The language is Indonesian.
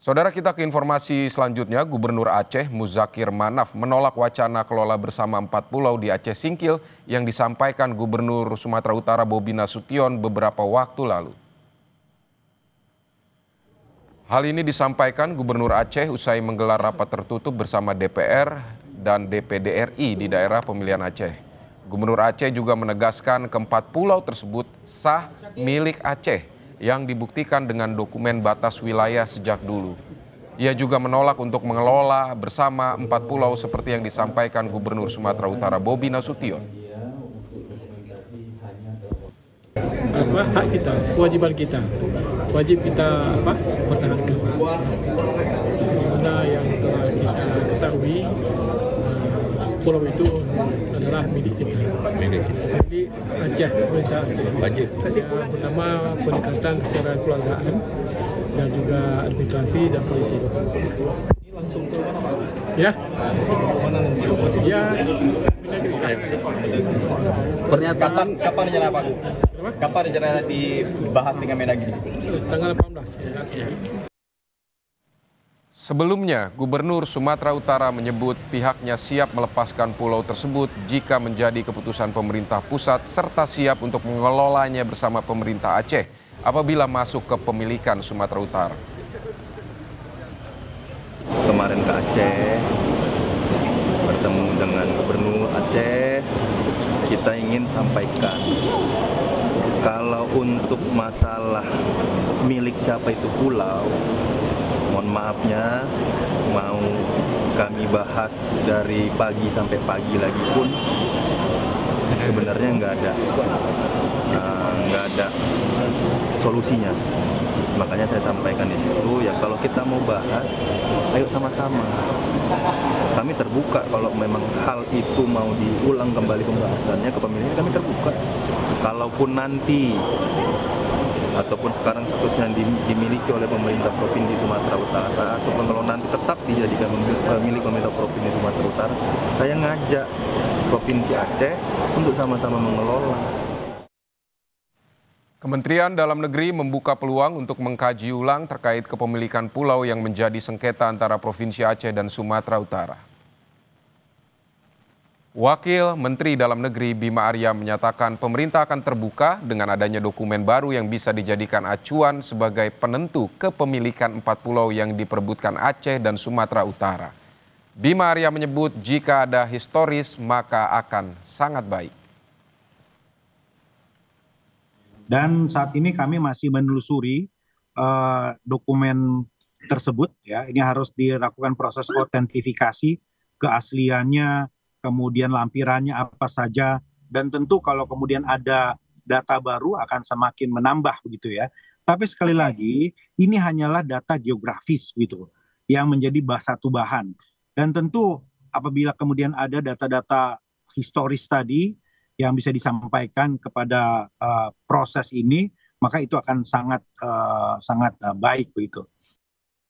Saudara, kita ke informasi selanjutnya. Gubernur Aceh Muzakir Manaf menolak wacana kelola bersama 4 pulau di Aceh Singkil yang disampaikan Gubernur Sumatera Utara Bobi Nasution beberapa waktu lalu. Hal ini disampaikan Gubernur Aceh usai menggelar rapat tertutup bersama DPR dan DPD RI di daerah pemilihan Aceh. Gubernur Aceh juga menegaskan keempat pulau tersebut sah milik Aceh yang dibuktikan dengan dokumen batas wilayah sejak dulu. Ia juga menolak untuk mengelola bersama 4 pulau seperti yang disampaikan Gubernur Sumatera Utara Bobi Nasution. Hak kita, kewajiban kita, wajib kita pertahankan. Mana yang telah kita ketahui, pulau itu adalah milik kita. Jadi Aceh, pemerintah Aceh. Wajib. Pertama pendekatan secara keluargaan dan juga administrasi dan politik. Langsung ke mana, Pak? Ya. Ya. Pernyataan kapan rencana Pak? Kapan rencana dibahas dengan Mendagri? Tanggal 18 ya. Sebelumnya, Gubernur Sumatera Utara menyebut pihaknya siap melepaskan pulau tersebut jika menjadi keputusan pemerintah pusat serta siap untuk mengelolanya bersama pemerintah Aceh apabila masuk ke pemilikan Sumatera Utara. Kemarin ke Aceh, bertemu dengan Gubernur Aceh, kita ingin sampaikan kalau untuk masalah milik siapa itu pulau, mohon maafnya, mau kami bahas dari pagi sampai pagi lagi pun sebenarnya nggak ada solusinya. Makanya saya sampaikan di situ, ya kalau kita mau bahas, ayo sama-sama. Kami terbuka kalau memang hal itu mau diulang kembali pembahasannya ke pemilihan, kami terbuka. Kalaupun nanti ataupun sekarang statusnya dimiliki oleh pemerintah Provinsi Sumatera Utara, ataupun kalau nanti tetap dijadikan milik pemerintah Provinsi Sumatera Utara, saya ngajak Provinsi Aceh untuk sama-sama mengelola. Kementerian Dalam Negeri membuka peluang untuk mengkaji ulang terkait kepemilikan pulau yang menjadi sengketa antara Provinsi Aceh dan Sumatera Utara. Wakil Menteri Dalam Negeri Bima Arya menyatakan pemerintah akan terbuka dengan adanya dokumen baru yang bisa dijadikan acuan sebagai penentu kepemilikan 4 pulau yang diperebutkan Aceh dan Sumatera Utara. Bima Arya menyebut jika ada historis maka akan sangat baik. Dan saat ini kami masih menelusuri dokumen tersebut. Ya, ini harus dilakukan proses autentifikasi, keasliannya, kemudian lampirannya apa saja, dan tentu kalau kemudian ada data baru akan semakin menambah begitu ya. Tapi sekali lagi ini hanyalah data geografis gitu yang menjadi satu bahan. Dan tentu apabila kemudian ada data-data historis tadi yang bisa disampaikan kepada proses ini, maka itu akan sangat baik begitu.